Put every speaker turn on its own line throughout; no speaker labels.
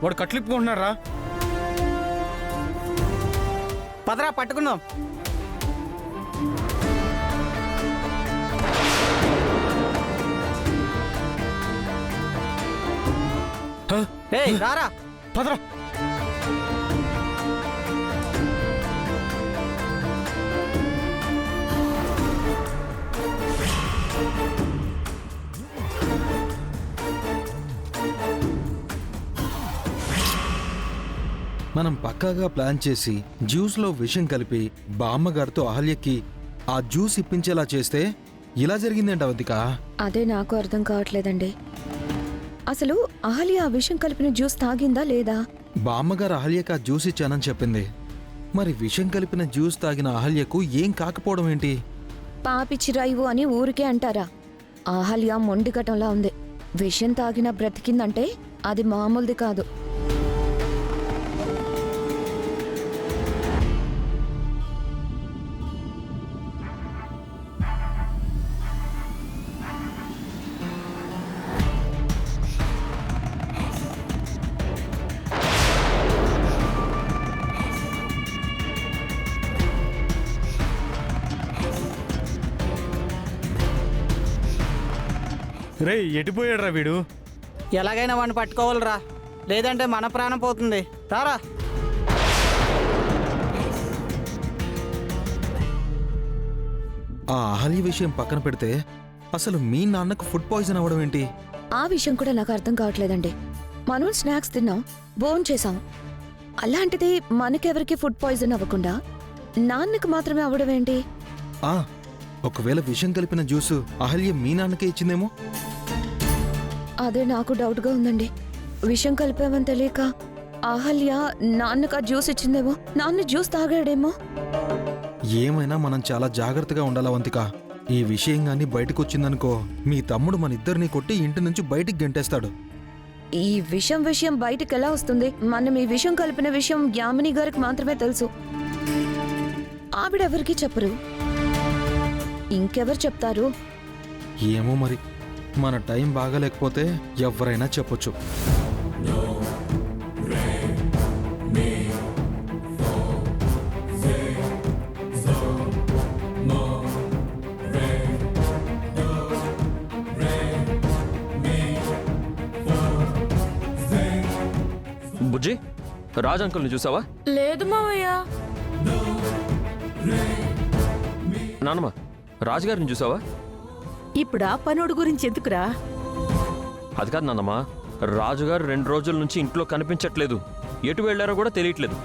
వాడు కట్లిప్పుకుంటున్నారా?
పదరా పట్టుకుందాం. ఏయ్ రారా.
పదరా.
మనం పక్కాగా ప్లాన్ చేసి జ్యూస్లో విషం కలిపి బామ్మగారితో అహల్యకి ఆ జ్యూస్ ఇప్పించేలా చేస్తే ఇలా జరిగిందేంటి అవంతిక?
అదే నాకు అర్థం కావట్లేదండి. అసలు అహల్య ఆ విషం కలిపిన జ్యూస్ తాగిందా లేదా?
బామ్మగారు అహల్యకి ఆ జ్యూస్ ఇచ్చానని చెప్పింది. మరి విషం కలిపిన జ్యూస్ తాగిన అహల్యకు ఏం కాకపోవడం ఏంటి?
పాపిచ్చిరాయివు అని ఊరికే అంటారా? అహల్య మొండిగటంలా ఉంది. విషం తాగినా బ్రతికిందంటే అది మామూలుది కాదు.
రే ఎటుపోయాడురా వీడు?
ఎలాగైనా వాడిని పట్టుకోవాలిరా, లేదంటే మన ప్రాణం పోతుంది. రారా.
ఆ అహల్య విషయం పక్కన పెడితే అసలు మీ నాన్నకు ఫుడ్ పాయిజన్ అవ్వడం ఏంటి?
ఆ విషయం కూడా నాకు అర్థం కావట్లేదండి. మనం స్నాక్స్ తిన్నాం, భోజనం చేసాం. అలాంటిది మనకెవరికి ఫుడ్ పాయిజన్ అవ్వకుండా నాన్నకు మాత్రమే అవ్వడం ఏంటి?
ఒకవేళ విషం కలిపిన జ్యూసు అహల్య మీ నాన్నకే ఇచ్చిందేమో?
అదే నాకు డౌట్గా ఉందండి. విషం కలిపామని తెలియక అహల్య నాన్నకు ఆ జ్యూస్ ఇచ్చిందేమో, నాన్న జ్యూస్ తాగాడేమో.
ఏమైనా మనం చాలా జాగ్రత్తగా ఉండాలి అవంతిక. ఈ విషయం గాని బయటకు వచ్చిందనుకో, మీ తమ్ముడు మన ఇద్దరిని కొట్టి ఇంటి నుంచి బయటికి గెంటేస్తాడు.
ఈ విషయం బయటికి ఎలా వస్తుంది? మనం ఈ విషం కలిపిన విషయం యామిని గారికి మాత్రమే తెలుసు. ఆవిడెవరికి చెప్పరు. ఇంకెవరు చెప్తారు?
ఏమో మరి, మన టైం బాగాలేకపోతే ఎవరైనా చెప్పొచ్చు.
బుజ్జి, రాజ్ అంకుల్ని చూసావా?
లేదు మావయ్య.
నానమ్మ, రాజుగారిని చూసావా?
ఇప్పుడా పనుడు గురించి ఎందుకురా?
అది కాదు నాన్నమ్మ, రాజుగారు 2 రోజుల నుంచి ఇంట్లో కనిపించట్లేదు. ఎటు వెళ్ళారో కూడా తెలియట్లేదు.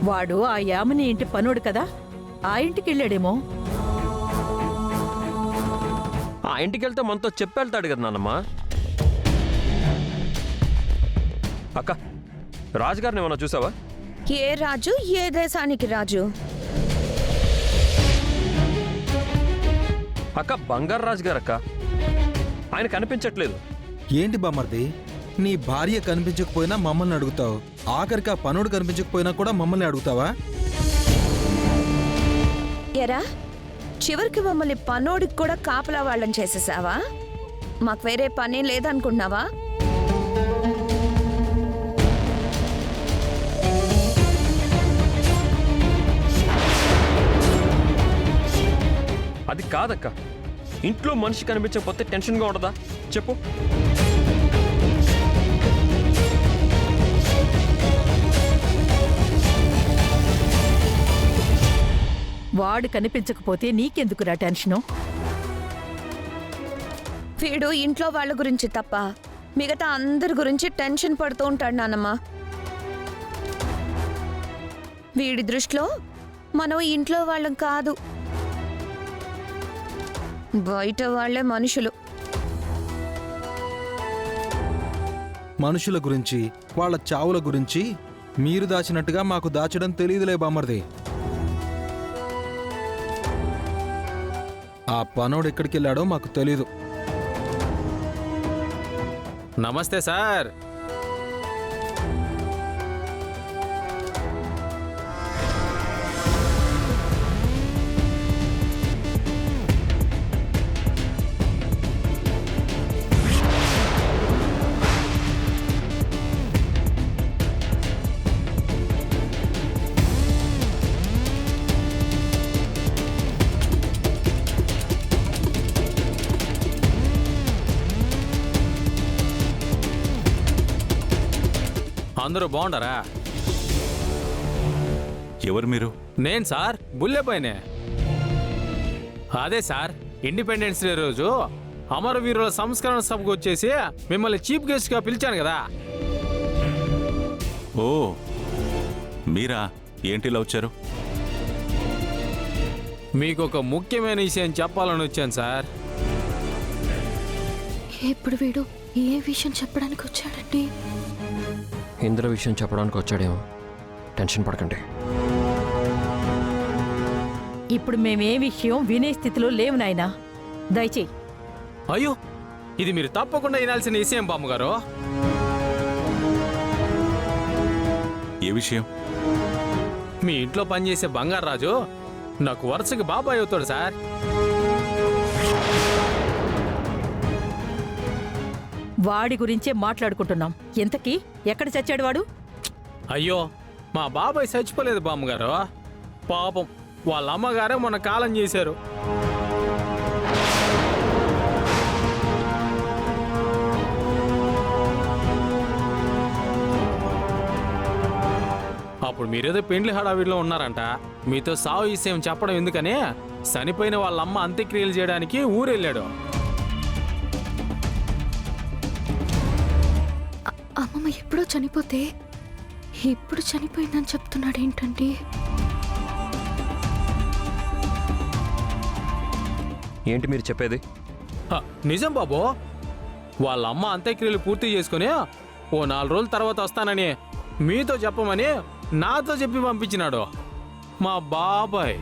వాడు ఆ యామిని ఇంటి పనుడు కదా, ఆ ఇంటికి వెళ్ళాడేమో.
ఆ ఇంటికి వెళ్తే మనతో చెప్పెళ్తాడు కదా నాన్నమ్మ. అక్క, రాజుగారిని ఏమన్నా చూసావా?
ఏ రాజు ఏ దేశానికి రాజు?
అక్క, బంగారు రాజు గారు అక్క. ఆయన కనిపించట్లేదు.
ఏంటి బామర్ది, నీ భార్య కనిపించకపోయినా మమ్మల్ని అడుగుతావు, ఆఖరికి ఆ పనుడు కనిపించకపోయినా కూడా మమ్మల్ని అడుగుతావా?
ఎరా, చివరికి మమ్మల్ని పనోడికి కూడా కాపలా వాళ్ళని చేసేసావా? మాకు వేరే పని లేదనుకుంటున్నావా?
అది కాదక్క. ఇంట్లో మనిషి కనిపించకపోతే టెన్షన్గా ఉండదా చెప్పు?
వాడు కనిపించకపోతే నీకెందుకురా టెన్షను?
వీడు ఇంట్లో వాళ్ళ గురించి తప్ప మిగతా అందరి గురించి టెన్షన్ పడుతూ ఉంటాడు నాన్నమ్మ. వీడి దృష్టిలో మనం ఇంట్లో వాళ్ళం కాదు, బయట వాళ్లే మనుషులు.
మనుషుల గురించి, వాళ్ళ చావుల గురించి మీరు దాచినట్టుగా మాకు దాచడం తెలియదులే బామర్ది. ఆ పనోడు ఎక్కడికి వెళ్ళాడో మాకు తెలీదు.
నమస్తే సార్. అందరూ బాగుండరా?
ఎవరు మీరు?
నేను సార్ బుల్లెపైనే. అదే సార్, ఇండిపెండెన్స్ డే రోజు అమరవీరుల సంస్కరణ సభకు వచ్చేసి మిమ్మల్ని చీఫ్ గెస్ట్గా పిలిచాను కదా.
ఓ మీరా? ఏంటిలా వచ్చారు?
మీకు ఒక ముఖ్యమైన విషయం చెప్పాలని వచ్చాను సార్.
ఇప్పుడు వీడు ఏ విషయం చెప్పడానికి వచ్చాడండి?
ఇంద్ర విషయం చెప్పడానికి వచ్చాడేమో. టెన్షన్ పడకండి.
ఇప్పుడు మేమే విషయం వినే స్థితిలో లేవు నాయనా. దయచేయి.
అయ్యో, ఇది మీరు తప్పకుండా వినాల్సిన విషయం బామ్మగారు.
ఏ విషయం?
మీ ఇంట్లో పనిచేసే బంగారాజు నాకు వరుసకి బాబాయ్ అవుతాడు సార్.
వాడి గురించే మాట్లాడుకుంటున్నాం. ఎంతకీ ఎక్కడ చచ్చాడు వాడు?
అయ్యో, మా బాబాయ్ చచ్చిపోలేదు బామ్మగారు. పాపం వాళ్ళ అమ్మగారే మొన్న కాలం చేశారు. అప్పుడు మీరేదో పెండ్లి హడావిడిలో ఉన్నారంట. మీతో సావు విషయం చెప్పడం ఎందుకని చనిపోయిన వాళ్ళ అమ్మ అంత్యక్రియలు చేయడానికి ఊరెళ్ళాడు.
అమ్మమ్మ ఎప్పుడో చనిపోతే ఇప్పుడు చనిపోయిందని చెప్తున్నాడు ఏంటండి?
ఏంటి మీరు చెప్పేది?
నిజం బాబు, వాళ్ళ అమ్మ అంత్యక్రియలు పూర్తి చేసుకుని ఓ 4 రోజుల తర్వాత వస్తానని మీతో చెప్పమని నాతో చెప్పి పంపించినాడు మా బాబాయ్.